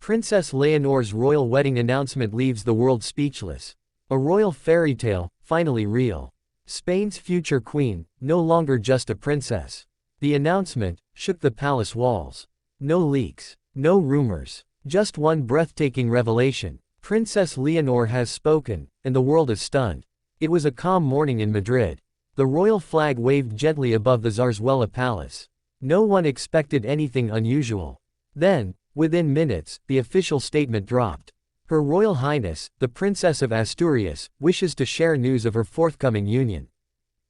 Princess Leonor's royal wedding announcement leaves the world speechless. A royal fairy tale, finally real. Spain's future queen, no longer just a princess. The announcement shook the palace walls. No leaks, no rumors, just one breathtaking revelation. Princess Leonor has spoken, and the world is stunned. It was a calm morning in Madrid. The royal flag waved gently above the Zarzuela Palace. No one expected anything unusual. Then, within minutes, the official statement dropped. Her Royal Highness, the Princess of Asturias, wishes to share news of her forthcoming union.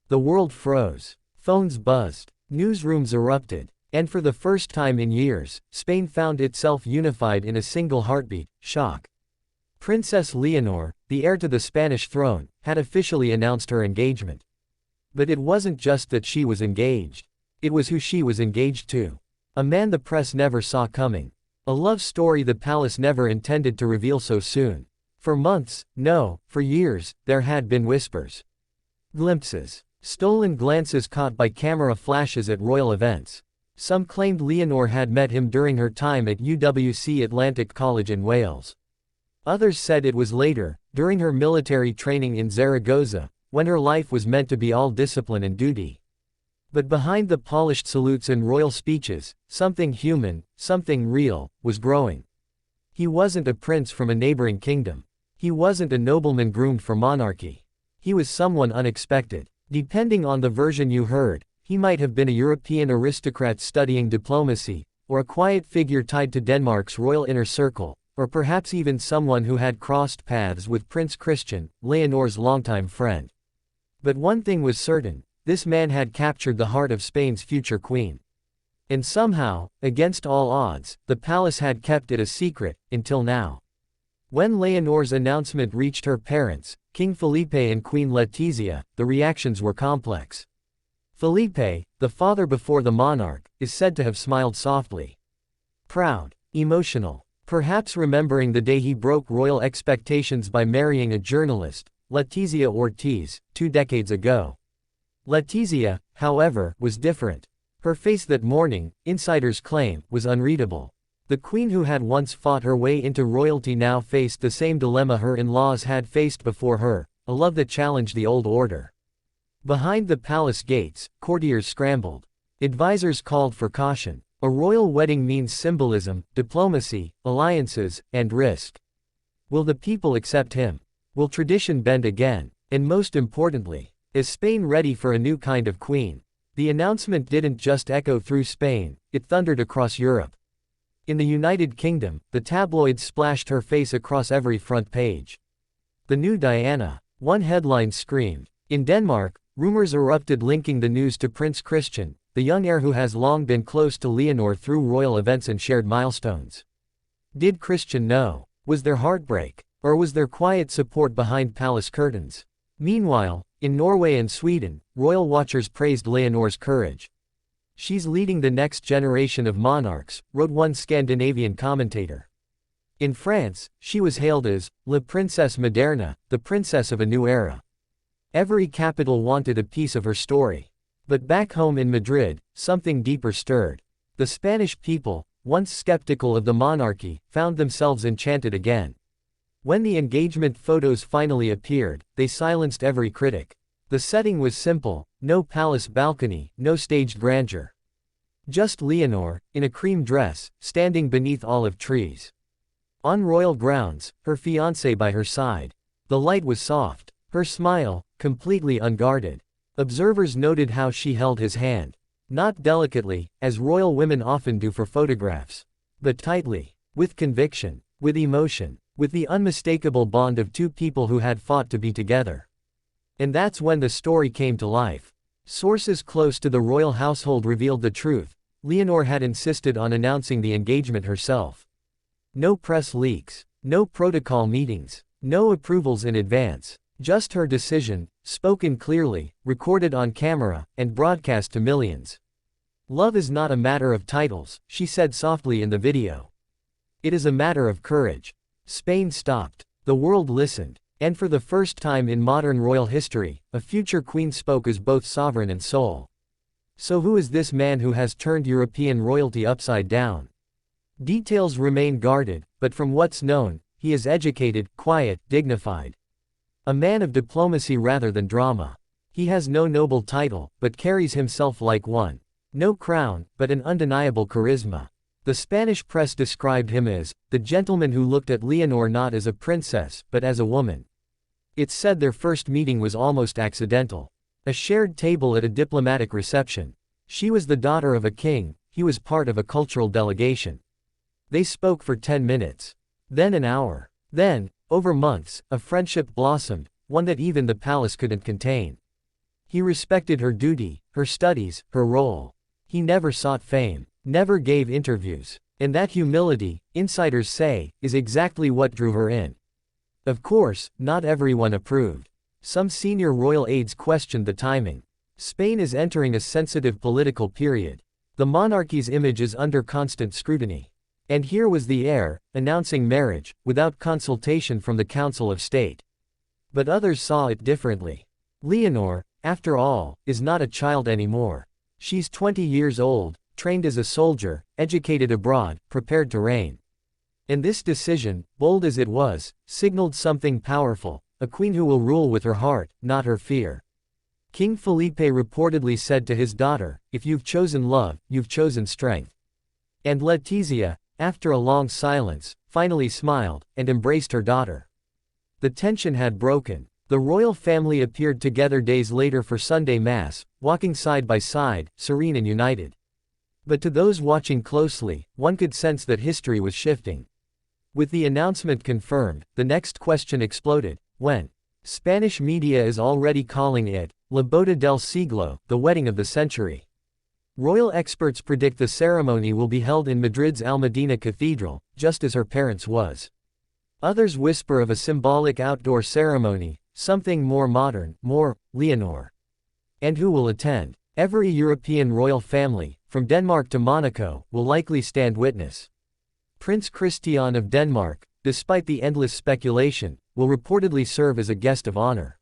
The world froze. Phones buzzed. Newsrooms erupted. And for the first time in years, Spain found itself unified in a single heartbeat. Shock. Princess Leonor, the heir to the Spanish throne, had officially announced her engagement. But it wasn't just that she was engaged. It was who she was engaged to. A man the press never saw coming. A love story the palace never intended to reveal so soon. For months, no, for years, there had been whispers. Glimpses. Stolen glances caught by camera flashes at royal events. Some claimed Leonor had met him during her time at UWC Atlantic College in Wales. Others said it was later, during her military training in Zaragoza, when her life was meant to be all discipline and duty. But behind the polished salutes and royal speeches, something human, something real, was growing. He wasn't a prince from a neighboring kingdom. He wasn't a nobleman groomed for monarchy. He was someone unexpected. Depending on the version you heard, he might have been a European aristocrat studying diplomacy, or a quiet figure tied to Denmark's royal inner circle, or perhaps even someone who had crossed paths with Prince Christian, Leonor's longtime friend. But one thing was certain, this man had captured the heart of Spain's future queen. And somehow, against all odds, the palace had kept it a secret, until now. When Leonor's announcement reached her parents, King Felipe and Queen Letizia, the reactions were complex. Felipe, the father before the monarch, is said to have smiled softly. Proud, emotional, perhaps remembering the day he broke royal expectations by marrying a journalist, Letizia Ortiz, 2 decades ago. Letizia, however, was different. Her face that morning, insiders claim, was unreadable. The queen who had once fought her way into royalty now faced the same dilemma her in-laws had faced before her, a love that challenged the old order. Behind the palace gates, courtiers scrambled. Advisors called for caution. A royal wedding means symbolism, diplomacy, alliances, and risk. Will the people accept him? Will tradition bend again? And most importantly, is Spain ready for a new kind of queen? The announcement didn't just echo through Spain, it thundered across Europe. In the United Kingdom, the tabloids splashed her face across every front page. The new Diana, one headline screamed. In Denmark, rumors erupted linking the news to Prince Christian, the young heir who has long been close to Leonor through royal events and shared milestones. Did Christian know? Was there heartbreak? Or was there quiet support behind palace curtains? Meanwhile, in Norway and Sweden, royal watchers praised Leonor's courage. She's leading the next generation of monarchs, wrote one Scandinavian commentator. In France, she was hailed as La Princesse Moderne, the princess of a new era. Every capital wanted a piece of her story. But back home in Madrid, something deeper stirred. The Spanish people, once skeptical of the monarchy, found themselves enchanted again. When the engagement photos finally appeared, they silenced every critic. The setting was simple, no palace balcony, no staged grandeur. Just Leonor, in a cream dress, standing beneath olive trees. On royal grounds, her fiancé by her side. The light was soft, her smile, completely unguarded. Observers noted how she held his hand. Not delicately, as royal women often do for photographs, but tightly, with conviction, with emotion, with the unmistakable bond of two people who had fought to be together. And that's when the story came to life. Sources close to the royal household revealed the truth. Leonor had insisted on announcing the engagement herself. No press leaks, no protocol meetings, no approvals in advance. Just her decision, spoken clearly, recorded on camera, and broadcast to millions. Love is not a matter of titles, she said softly in the video. It is a matter of courage. Spain stopped. The world listened. And for the first time in modern royal history, a future queen spoke as both sovereign and soul. So who is this man who has turned European royalty upside down? Details remain guarded, but from what's known, he is educated, quiet, dignified. A man of diplomacy rather than drama. He has no noble title, but carries himself like one. No crown, but an undeniable charisma. The Spanish press described him as the gentleman who looked at Leonor not as a princess, but as a woman. It's said their first meeting was almost accidental. A shared table at a diplomatic reception. She was the daughter of a king, he was part of a cultural delegation. They spoke for 10 minutes. Then an hour. Then, over months, a friendship blossomed, one that even the palace couldn't contain. He respected her duty, her studies, her role. He never sought fame, never gave interviews. And that humility, insiders say, is exactly what drew her in. Of course, not everyone approved. Some senior royal aides questioned the timing. Spain is entering a sensitive political period. The monarchy's image is under constant scrutiny. And here was the heir, announcing marriage, without consultation from the Council of State. But others saw it differently. Leonor, after all, is not a child anymore. She's 20 years old, trained as a soldier, educated abroad, prepared to reign. And this decision, bold as it was, signaled something powerful, a queen who will rule with her heart, not her fear. King Felipe reportedly said to his daughter, "If you've chosen love, you've chosen strength." And Letizia, after a long silence, finally smiled, and embraced her daughter. The tension had broken. The royal family appeared together days later for Sunday Mass, walking side by side, serene and united. But to those watching closely, one could sense that history was shifting. With the announcement confirmed, the next question exploded: when? Spanish media is already calling it La Boda del Siglo, the wedding of the century. Royal experts predict the ceremony will be held in Madrid's Almudena Cathedral, just as her parents' was. Others whisper of a symbolic outdoor ceremony, something more modern, more Leonor. And who will attend? Every European royal family, from Denmark to Monaco, will likely stand witness. Prince Christian of Denmark, despite the endless speculation, will reportedly serve as a guest of honor.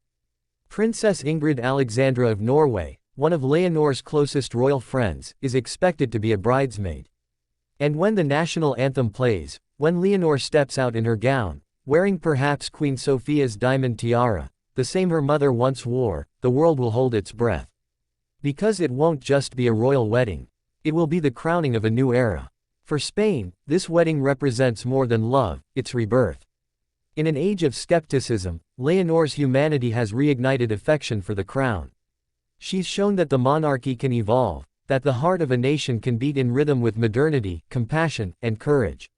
Princess Ingrid Alexandra of Norway, one of Leonor's closest royal friends, is expected to be a bridesmaid. And when the national anthem plays, when Leonor steps out in her gown, wearing perhaps Queen Sophia's diamond tiara, the same her mother once wore, the world will hold its breath. Because it won't just be a royal wedding. It will be the crowning of a new era. For Spain, this wedding represents more than love, it's rebirth. In an age of skepticism, Leonor's humanity has reignited affection for the crown. She's shown that the monarchy can evolve, that the heart of a nation can beat in rhythm with modernity, compassion, and courage.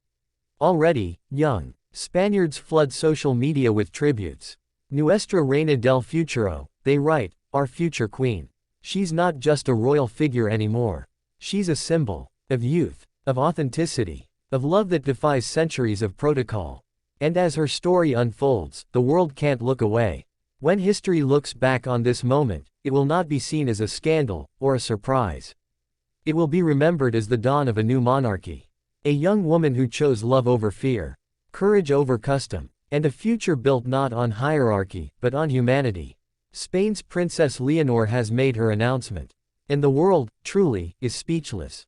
Already, young Spaniards flood social media with tributes. Nuestra Reina del Futuro, they write, our future queen. She's not just a royal figure anymore. She's a symbol of youth, of authenticity, of love that defies centuries of protocol. And as her story unfolds, the world can't look away. When history looks back on this moment, it will not be seen as a scandal or a surprise. It will be remembered as the dawn of a new monarchy. A young woman who chose love over fear, courage over custom, and a future built not on hierarchy, but on humanity. Spain's Princess Leonor has made her announcement. And the world, truly, is speechless.